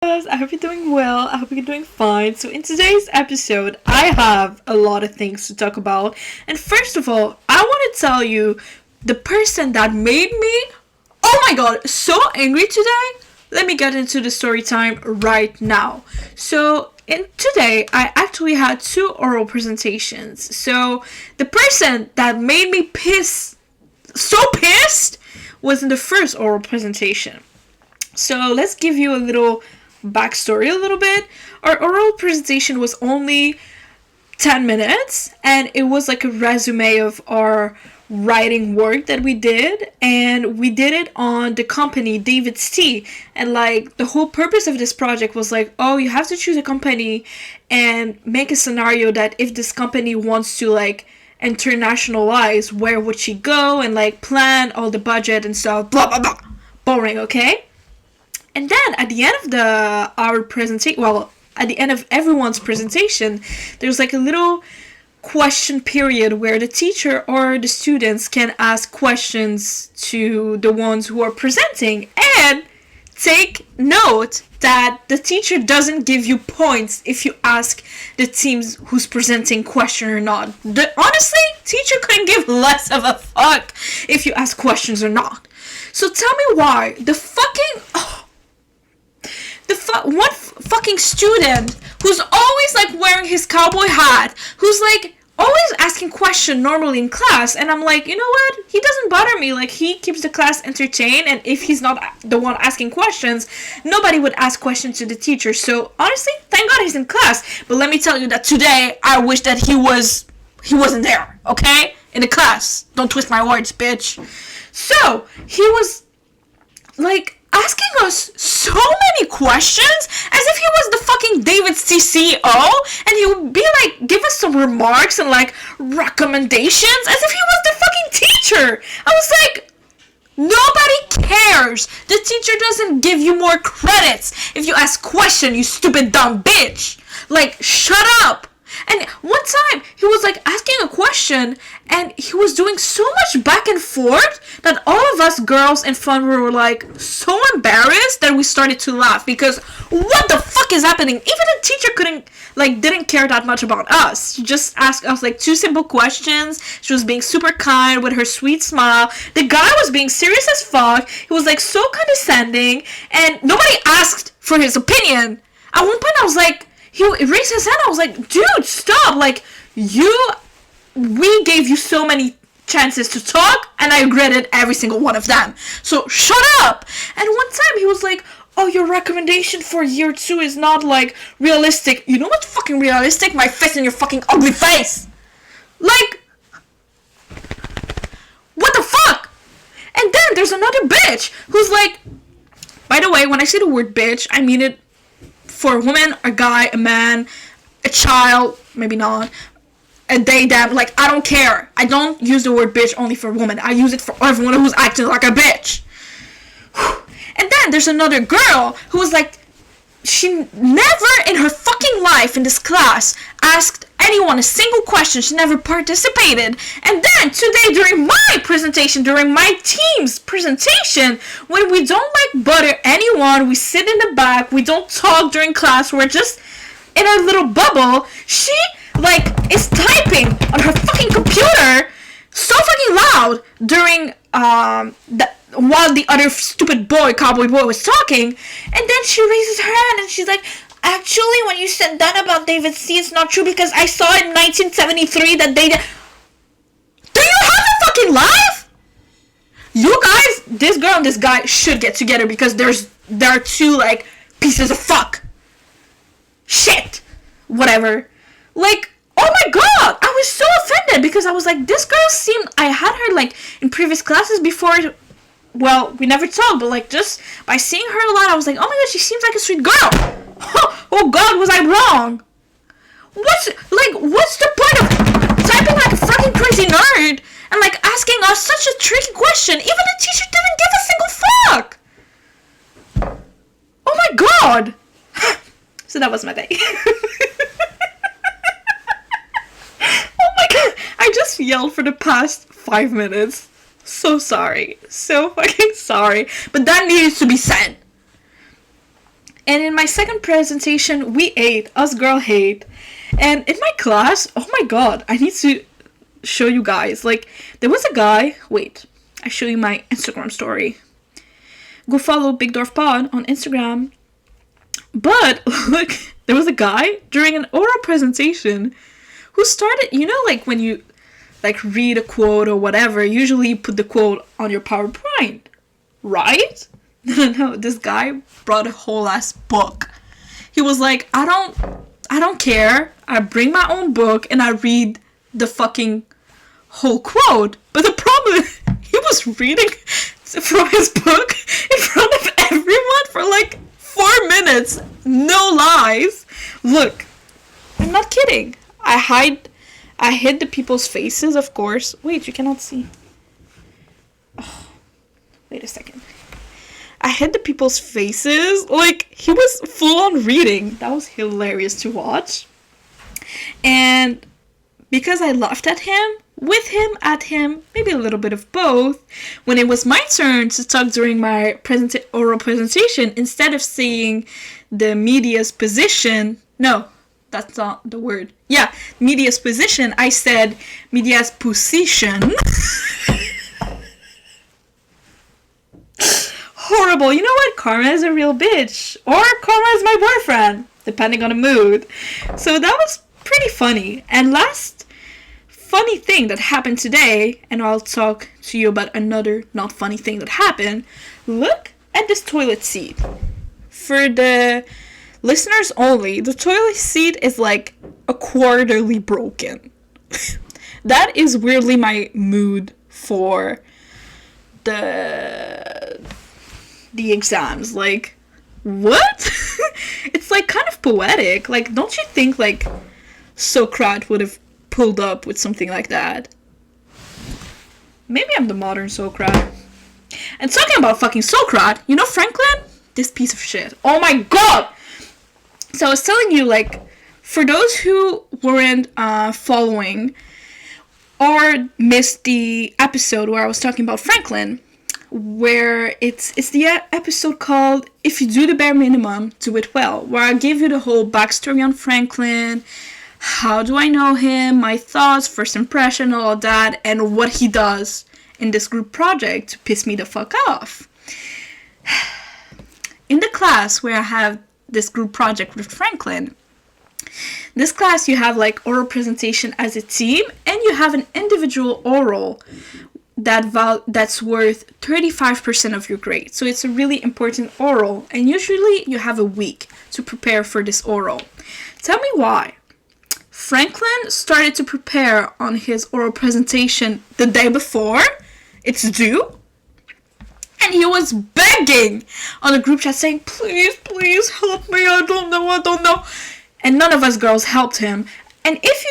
I hope you're doing well. I hope you're doing fine. So, in today's episode, I have a lot of things to talk about. And first of all, I want to tell you the person that made me, oh my god, so angry today. Let me get into the story time right now. So, today, I actually had two oral presentations. So, the person that made me so pissed, was in the first oral presentation. So let's give you a little backstory a little bit. Our oral presentation was only 10 minutes and it was like a resume of our writing work that we did, and we did it on the company David's Tea. And like the whole purpose of this project was like, oh, you have to choose a company and make a scenario that if this company wants to like internationalize, where would she go, and like plan all the budget and stuff, blah blah blah. Boring, okay? And then at the end of our presentation, well, at the end of everyone's presentation, there's like a little question period where the teacher or the students can ask questions to the ones who are presenting, and take note that the teacher doesn't give you points if you ask the teams who's presenting question or not. Honestly, teacher couldn't give less of a fuck if you ask questions or not. So tell me why one fucking student who's always like wearing his cowboy hat, who's like always asking questions normally in class, and I'm like, you know what, he doesn't bother me, like he keeps the class entertained, and if he's not the one asking questions, nobody would ask questions to the teacher. So honestly, thank god he's in class. But let me tell you that today I wish that he wasn't there, okay, in the class. Don't twist my words, bitch. So he was like asking us so many questions as if he was the fucking David CEO, and he would be like, give us some remarks and like recommendations as if he was the fucking teacher. I was like, nobody cares. The teacher doesn't give you more credits if you ask question, you stupid dumb bitch. Like, shut up. And one time, he was like asking a question, and he was doing so much back and forth that all of us girls in front were like so embarrassed that we started to laugh, because what the fuck is happening? Even the teacher didn't care that much about us. She just asked us like two simple questions. She was being super kind with her sweet smile. The guy was being serious as fuck. He was like so condescending, and nobody asked for his opinion. At one point, I was like, he raised his hand. I was like, dude, stop. Like, we gave you so many chances to talk, and I regretted every single one of them. So, shut up. And one time, he was like, oh, your recommendation for year 2 is not, like, realistic. You know what's fucking realistic? My fist in your fucking ugly face. Like, what the fuck? And then there's another bitch who's like, by the way, when I say the word bitch, I mean it for a woman, a guy, a man, a child, maybe not, a they, them, like, I don't care. I don't use the word bitch only for women. I use it for everyone who's acting like a bitch. And then there's another girl who was like, she never in her fucking life in this class asked anyone a single question. She never participated. And then today during my presentation, during my team's presentation, when we don't like butter anyone, we sit in the back, we don't talk during class, we're just in our little bubble, she like is typing on her fucking computer so fucking loud during while the other stupid cowboy boy was talking. And then she raises her hand and she's like, actually, when you said that about David C, it's not true, because I saw in 1973 that they did. Do you have a fucking life? You guys, this girl and this guy should get together, because there are two like pieces of fuck. Shit. Whatever. Like, oh my god, I was so offended, because I was like, this girl seemed, I had her like in previous classes before. Well, we never talked, but like just by seeing her a lot, I was like, oh my god, she seems like a sweet girl. Oh god, was I wrong? What's the point of typing like a fucking crazy nerd and like asking us such a tricky question? Even the teacher didn't give a single fuck. Oh my god. So that was my day. Oh my god, I just yelled for the past 5 minutes. So sorry. So fucking sorry. But that needs to be said. And in my second presentation, we ate. Us girl ate. And in my class, oh my god, I need to show you guys. Like, there was a guy. Wait, I show you my Instagram story. Go follow Big Dwarf Pod on Instagram. But look, there was a guy during an oral presentation who started, you know, like when you like read a quote or whatever, usually you put the quote on your PowerPoint, right? No, this guy brought a whole ass book. He was like, I don't care. I bring my own book and I read the fucking whole quote. But the problem is, he was reading from his book in front of everyone for like 4 minutes. No lies. Look, I'm not kidding. I hid the people's faces, of course. Wait, you cannot see. Oh, wait a second. I hid the people's faces. Like, he was full on reading. That was hilarious to watch. And because I laughed at him, with him, at him, maybe a little bit of both, when it was my turn to talk during my oral presentation, instead of saying the media's position, no, that's not the word. Yeah, media's position, I said media's position. Horrible. You know what? Karma is a real bitch. Or karma is my boyfriend, depending on the mood. So that was pretty funny. And last funny thing that happened today, and I'll talk to you about another not funny thing that happened. Look at this toilet seat. For the listeners only, the toilet seat is like a quarterly broken. That is weirdly my mood for the exams. Like, what? It's like kind of poetic. Like, don't you think like Socrate would have pulled up with something like that? Maybe I'm the modern Socrate. And talking about fucking Socrate, you know Franklin? This piece of shit. Oh my god! So I was telling you, like, for those who weren't following or missed the episode where I was talking about Franklin, where it's the episode called If You Do the Bare Minimum, Do It Well, where I give you the whole backstory on Franklin, how do I know him, my thoughts, first impression, all of that, and what he does in this group project to piss me the fuck off. In the class where I have this group project with Franklin, this class you have like oral presentation as a team, and you have an individual oral that's worth 35% of your grade. So it's a really important oral, and usually you have a week to prepare for this oral. Tell me why. Franklin started to prepare on his oral presentation the day before it's due, and he was begging on the group chat saying, please help me, I don't know. And none of us girls helped him. And if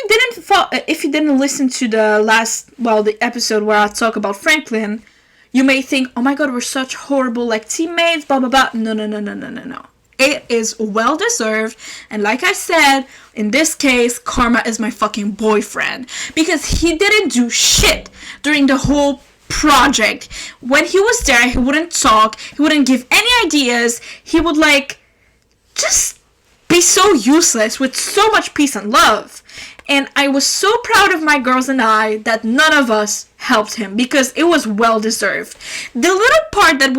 you didn't listen to the episode where I talk about Franklin, you may think, oh my god, we're such horrible like teammates, blah blah blah. No. It is well deserved, and like I said, in this case, karma is my fucking boyfriend, because he didn't do shit during the whole project. When he was there, he wouldn't talk, he wouldn't give any ideas, he would like just be so useless with so much peace and love. And I was so proud of my girls and I that none of us helped him, because it was well deserved. The little part that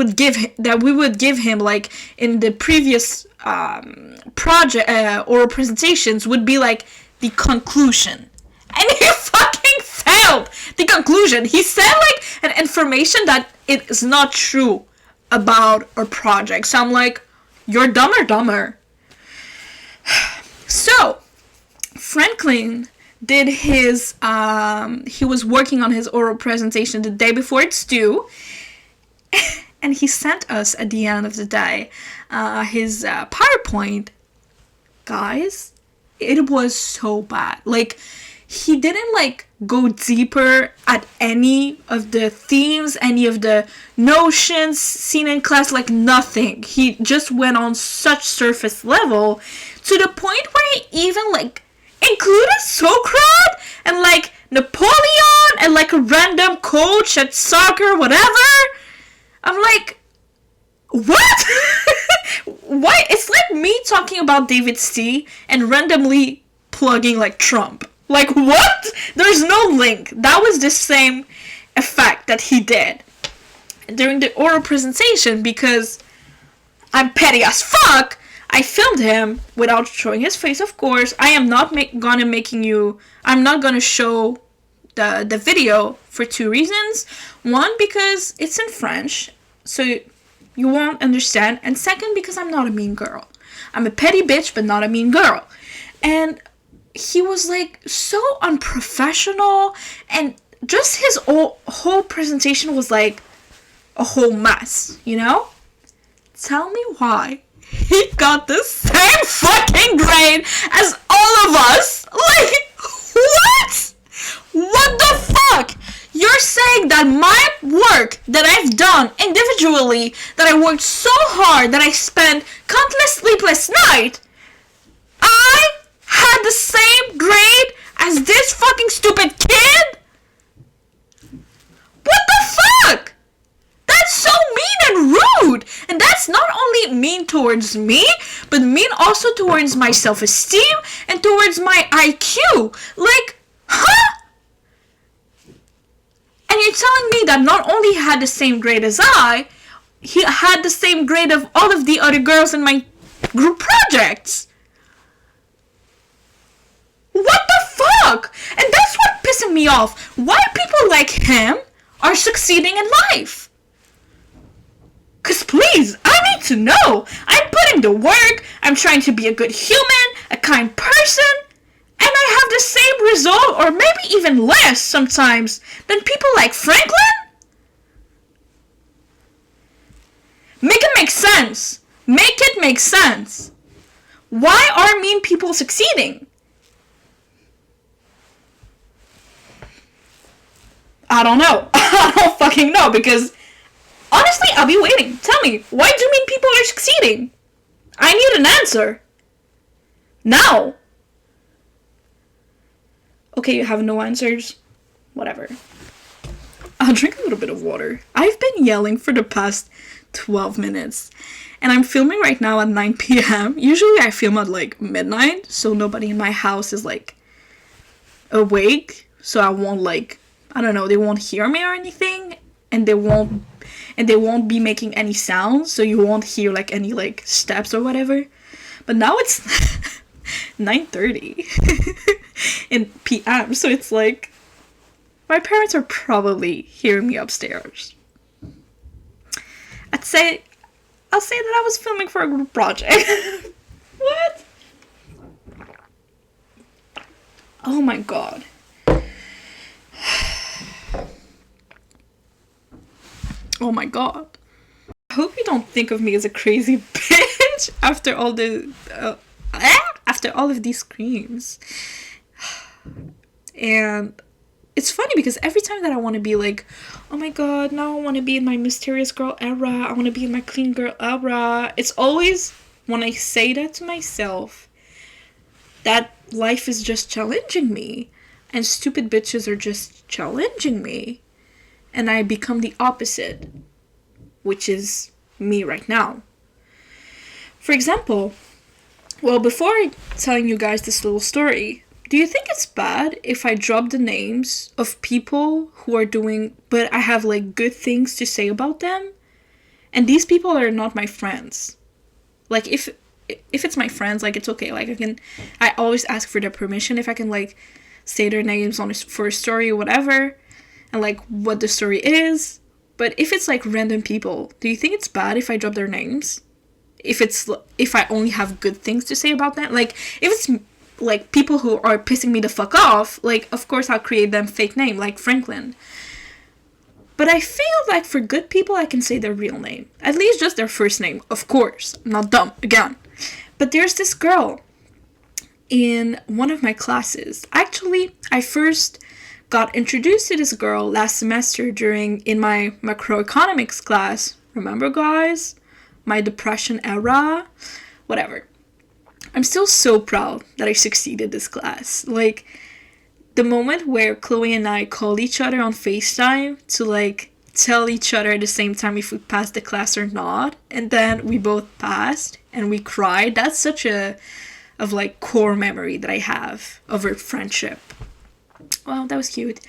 we would give him like in the previous project oral presentations would be like the conclusion, and he fucking failed the conclusion. He said like an information that it is not true about our project. So I'm like, you're dumber. So Franklin did his he was working on his oral presentation the day before it's due, and he sent us at the end of the day his PowerPoint. Guys, it was so bad. Like, he didn't like go deeper at any of the themes, any of the notions seen in class, like nothing. He just went on such surface level, to the point where he even like included Socrate and like Napoleon and like a random coach at soccer, whatever. I'm like, What? Why? It's like me talking about David C and randomly plugging like Trump. Like, what? There's no link. That was the same effect that he did during the oral presentation because I'm petty as fuck. I filmed him without showing his face, of course. I am not I'm not gonna show the video for two reasons. One, because it's in French, so you won't understand. And second, because I'm not a mean girl. I'm a petty bitch, but not a mean girl. And he was like so unprofessional, and just his whole presentation was like a whole mess, you know? Tell me why he got the same fucking grade as all of us. Like, what? What the fuck? You're saying that my work that I've done individually, that I worked so hard, that I spent countless sleepless nights, I had the same grade as this fucking stupid kid? What the fuck? That's so mean and rude. And that's not only mean towards me, but mean also towards my self-esteem and towards my IQ. Like, huh? And you're telling me that not only he had the same grade as I, he had the same grade of all of the other girls in my group projects. What the fuck? And that's what pissing me off. Why people like him are succeeding in life? Cause please, I need to know. I'm putting the work, I'm trying to be a good human, a kind person, and I have the same result, or maybe even less sometimes, than people like Franklin? Make it make sense. Make it make sense. Why are mean people succeeding? I don't know. I don't fucking know, because honestly, I'll be waiting. Tell me, why do mean people are succeeding? I need an answer. Now. Okay, you have no answers? Whatever. I'll drink a little bit of water. I've been yelling for the past 12 minutes. And I'm filming right now at 9 p.m. Usually I film at like midnight, so nobody in my house is like awake. So I won't like, I don't know, they won't hear me or anything. And they won't be making any sounds, so you won't hear like any like steps or whatever. But now it's 9:30 in p.m. So it's like my parents are probably hearing me upstairs. I'll say that I was filming for a group project. What? Oh my god. Oh my god. I hope you don't think of me as a crazy bitch after all of these screams. And it's funny because every time that I want to be like, oh my god, now I want to be in my mysterious girl era, I want to be in my clean girl era, it's always when I say that to myself that life is just challenging me and stupid bitches are just challenging me. And I become the opposite, which is me right now. For example, well, before telling you guys this little story, do you think it's bad if I drop the names of people who are doing, but I have like good things to say about them? And these people are not my friends. Like if it's my friends, like it's okay. Like I always ask for their permission if I can like say their names for a story or whatever. And like what the story is. But if it's like random people, do you think it's bad if I drop their names? If I only have good things to say about them? Like if it's like people who are pissing me the fuck off, like of course I'll create them fake name like Franklin. But I feel like for good people I can say their real name. At least just their first name, of course. I'm not dumb, again. But there's this girl in one of my classes. Actually, I first got introduced to this girl last semester in my macroeconomics class. Remember, guys? My depression era? Whatever. I'm still so proud that I succeeded this class. Like, the moment where Chloe and I called each other on FaceTime to, like, tell each other at the same time if we passed the class or not, and then we both passed and we cried. That's such a of like core memory that I have of our friendship. Well, that was cute.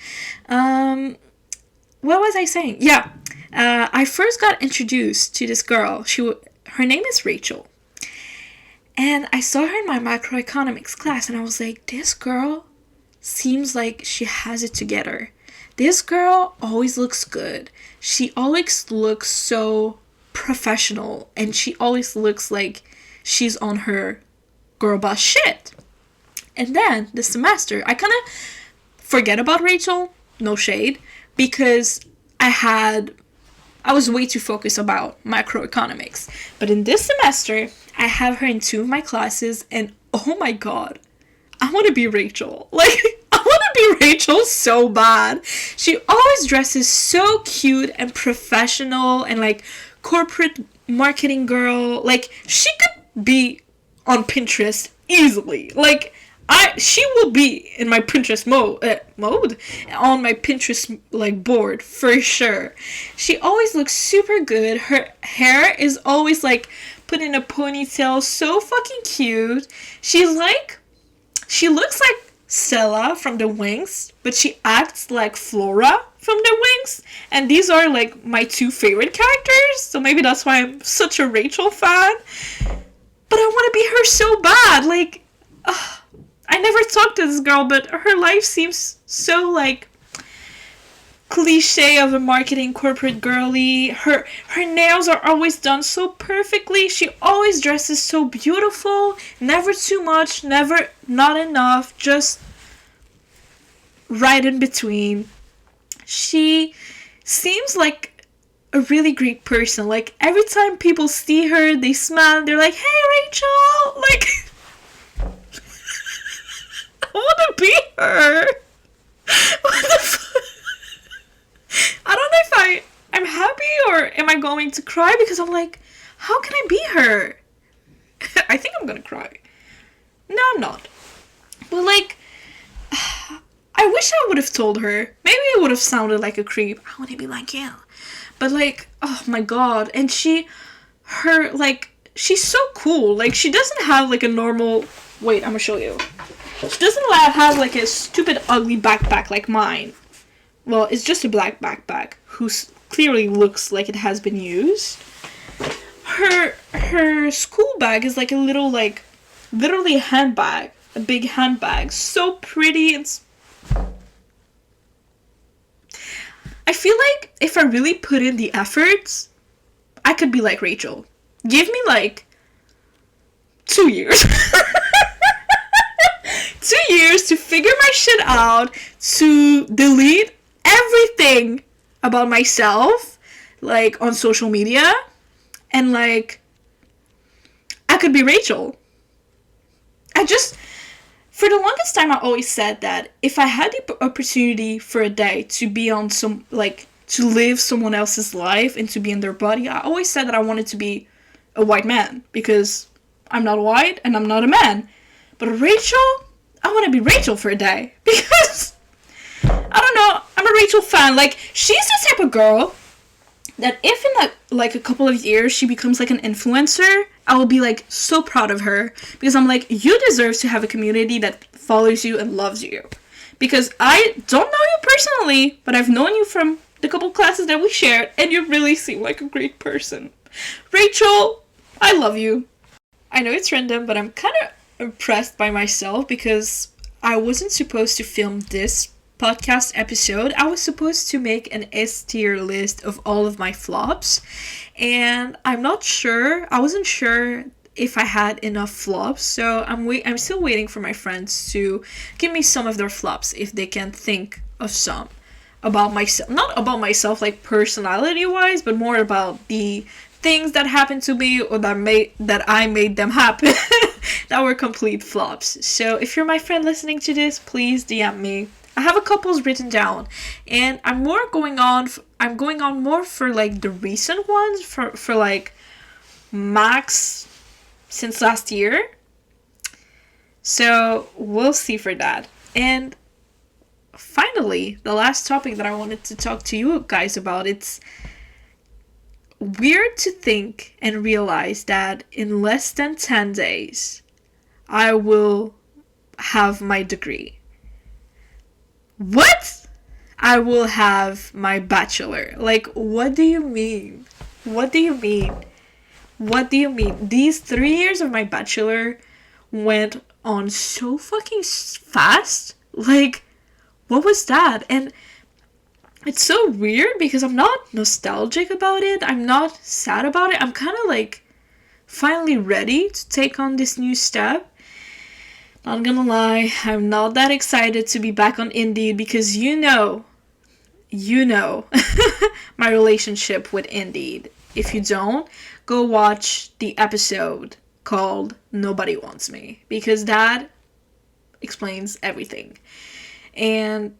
What was I saying? Yeah, I first got introduced to this girl. Her name is Rachel. And I saw her in my macroeconomics class, and I was like, this girl seems like she has it together. This girl always looks good. She always looks so professional, and she always looks like she's on her girl boss shit. And then this semester, I kind of forget about Rachel, no shade, because I was way too focused about macroeconomics. But in this semester, I have her in 2 of my classes, and oh my god, I want to be Rachel. Like, I want to be Rachel so bad. She always dresses so cute and professional and like corporate marketing girl. Like, she could be on Pinterest easily. Like, she will be in my Pinterest mode on my Pinterest like board for sure. She always looks super good. Her hair is always like put in a ponytail, so fucking cute. She looks like Stella from The Wings, but she acts like Flora from The Wings. And these are like my 2 favorite characters, so maybe that's why I'm such a Rachel fan. But I want to be her so bad. Like, I never talked to this girl, but her life seems so like cliche of a marketing corporate girly. Her nails are always done so perfectly. She always dresses so beautiful. Never too much, never not enough, just right in between. She seems like a really great person. Like, every time people see her, they smile, they're like, hey Rachel! Like, I want to be her. What the fuck? I don't know if I'm happy or am I going to cry, because I'm like, how can I be her? I think I'm gonna cry. No, I'm not. But like, I wish I would have told her. Maybe it would have sounded like a creep. I want to be like you. But like, oh my god. And she's so cool. Like, she doesn't have like a normal, wait, I'm gonna show you. She doesn't have like a stupid ugly backpack like mine. Well, it's just a black backpack who clearly looks like it has been used. Her school bag is like a little, like, literally a handbag. A big handbag. So pretty. I feel like if I really put in the efforts, I could be like Rachel. Give me like 2 years. 2 years to figure my shit out, to delete everything about myself, like, on social media, and like, I could be Rachel. For the longest time, I always said that if I had the opportunity for a day to be on some, like, to live someone else's life and to be in their body, I always said that I wanted to be a white man, because I'm not white and I'm not a man. But Rachel, I want to be Rachel for a day, because I don't know, I'm a Rachel fan. Like, she's the type of girl that if in a couple of years she becomes like an influencer, I will be like so proud of her, because I'm like, you deserve to have a community that follows you and loves you. Because I don't know you personally, but I've known you from the couple classes that we shared, and you really seem like a great person. Rachel, I love you. I know it's random, but I'm kind of impressed by myself, because I wasn't supposed to film this podcast episode. I was supposed to make an S tier list of all of my flops, and I wasn't sure if I had enough flops, so I'm still waiting for my friends to give me some of their flops if they can think of some about myself. Not about myself like personality wise, but more about the things that happened to me or that I made them happen that were complete flops. So if you're my friend listening to this, please DM me. I have a couples written down, and I'm going on more for like the recent ones, for like max since last year. So we'll see for that. And finally, the last topic that I wanted to talk to you guys about, it's weird to think and realize that in less than 10 days, I will have my degree. What? I will have my bachelor. Like, what do you mean? What do you mean? What do you mean? These 3 years of my bachelor went on so fucking fast. Like, what was that? And it's so weird because I'm not nostalgic about it. I'm not sad about it. I'm kind of like finally ready to take on this new step. Not gonna lie, I'm not that excited to be back on Indeed because you know my relationship with Indeed. If you don't, go watch the episode called Nobody Wants Me, because that explains everything. And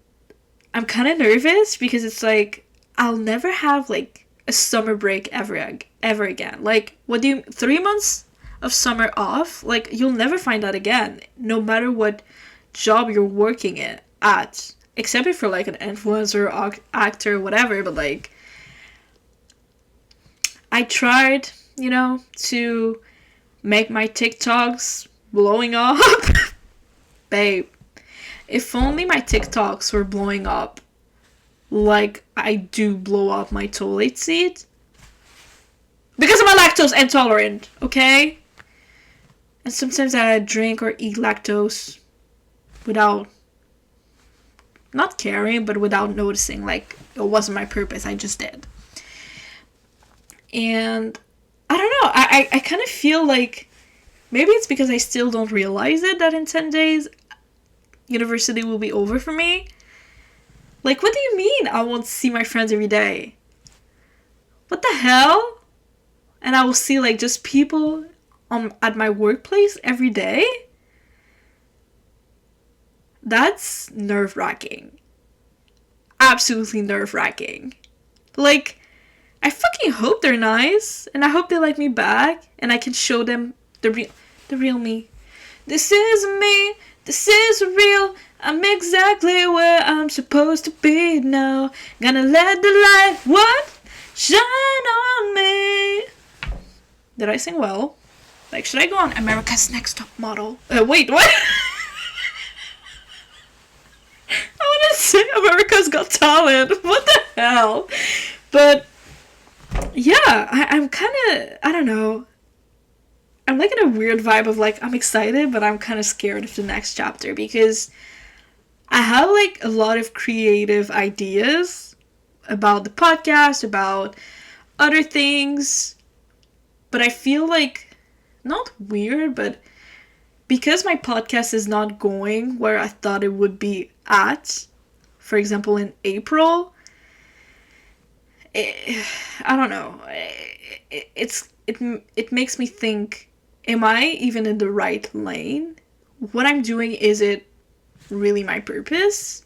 I'm kind of nervous because it's like I'll never have like a summer break ever again. Like, what do you 3 months of summer off? Like, you'll never find that again, no matter what job you're working at, except if you're like an influencer, actor, whatever. But like, I tried, to make my TikToks blowing up. Babe, if only my TikToks were blowing up like I do blow up my toilet seat. Because I'm lactose intolerant, okay? And sometimes I drink or eat lactose without, not caring, but without noticing. Like, it wasn't my purpose, I just did. And I don't know, I kind of feel like maybe it's because I still don't realize it that in 10 days university will be over for me. Like, what do you mean I won't see my friends every day? What the hell? And I will see like just people at my workplace every day? That's nerve-wracking. Absolutely nerve-wracking. Like, I fucking hope they're nice, and I hope they like me back, and I can show them the real me. This is me. This is real. I'm exactly where I'm supposed to be now. Gonna let the light, what? Shine on me. Did I sing well? Like, should I go on America's Next Top Model? Wait, what? I want to say America's Got Talent. What the hell? But yeah, I'm kind of, I don't know. I'm like in a weird vibe of like, I'm excited, but I'm kind of scared of the next chapter because I have like a lot of creative ideas about the podcast, about other things, but I feel like, not weird, but because my podcast is not going where I thought it would be at, for example, in April, I don't know, it makes me think, am I even in the right lane? What I'm doing, is it really my purpose?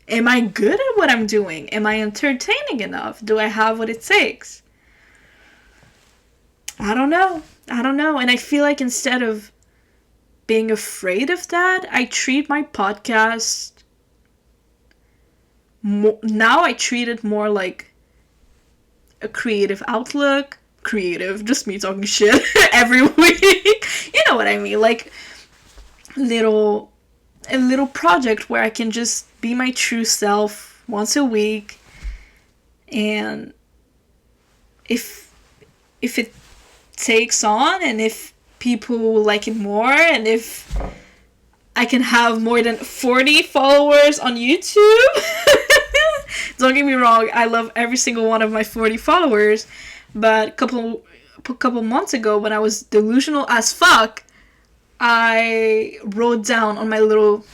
Am I good at what I'm doing? Am I entertaining enough? Do I have what it takes? I don't know. And I feel like instead of being afraid of that, I treat my podcast now I treat it more like a creative outlook. Creative, just me talking shit every week. You know what I mean? Like a little project where I can just be my true self once a week, and if it takes on, and if people will like it more, and if I can have more than 40 followers on YouTube. Don't get me wrong, I love every single one of my 40 followers, but a couple months ago, when I was delusional as fuck, I wrote down on my little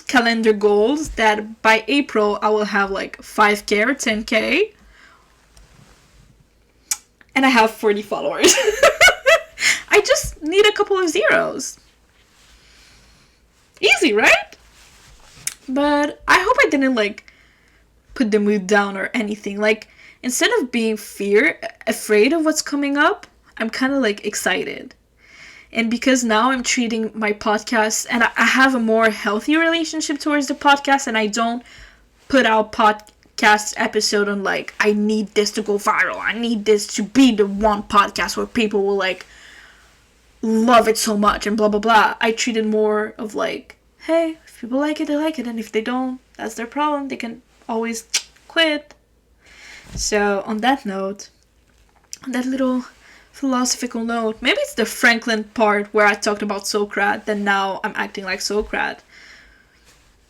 calendar goals, that by April I will have like 5k or 10k, and I have 40 followers. I just need a couple of zeros. Easy, right? But I hope I didn't like put the mood down or anything. Like, instead of being afraid of what's coming up, I'm kind of like excited. And because now I'm treating my podcast, and I have a more healthy relationship towards the podcast, and I don't put out podcast episode on like, I need this to go viral, I need this to be the one podcast where people will like love it so much and blah blah blah. I treat it more of like, hey, if people like it, they like it, and if they don't, that's their problem. They can always quit. So on that note, on that little philosophical note, maybe it's the Franklin part where I talked about Socrate, then now I'm acting like Socrate.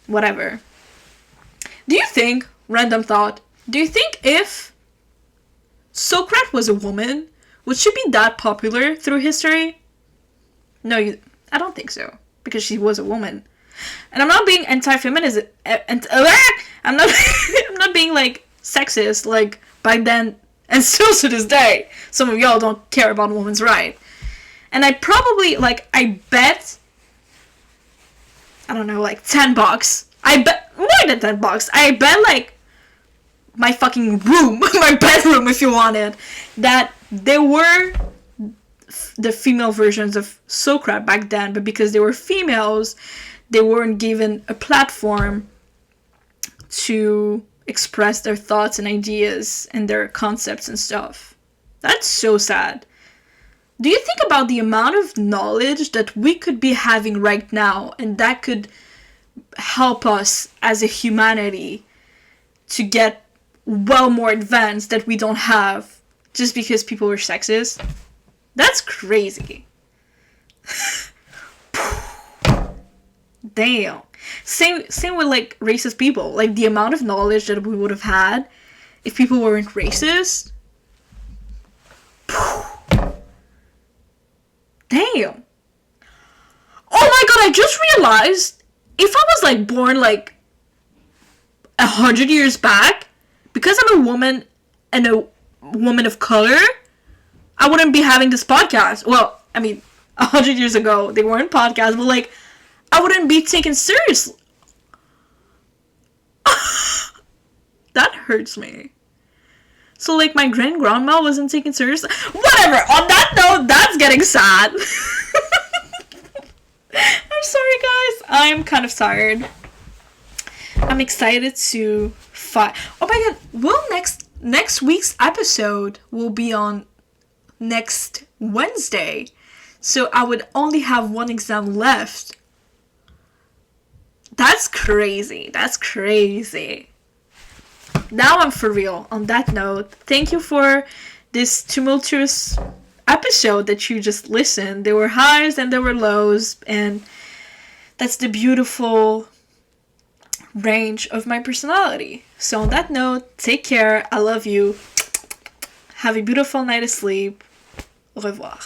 Whatever. Do you think, random thought, do you think if Socrate was a woman, would she be that popular through history? No, I don't think so, because she was a woman. And I'm not being anti-feminist. I'm not I'm not being like sexist like back then and still to this day. Some of y'all don't care about women's rights. And I probably like I bet I don't know, like $10. I bet more than $10. I bet like my fucking room, my bedroom if you want it, that there were the female versions of Socrate back then, but because they were females, they weren't given a platform to express their thoughts and ideas and their concepts and stuff. That's so sad. Do you think about the amount of knowledge that we could be having right now, and that could help us as a humanity to get well more advanced that we don't have just because people were sexist? That's crazy. Damn. Same with like racist people. Like the amount of knowledge that we would have had if people weren't racist. Damn. Oh my god, I just realized if I was like born like 100 years back, because I'm a woman and a woman of color, I wouldn't be having this podcast. Well, I mean, 100 years ago, they weren't podcasts, but like, I wouldn't be taken seriously. That hurts me. So like, my grandma wasn't taken seriously. Whatever, on that note, that's getting sad. I'm sorry, guys. I'm kind of tired. I'm excited to fight. Oh my god, will next week's episode will be on next Wednesday, so I would only have one exam left. That's crazy. Now I'm for real. On that note, thank you for this tumultuous episode that you just listened. There were highs and there were lows, and that's the beautiful range of my personality. So on that note, take care. I love you. Have a beautiful night of sleep. Au revoir.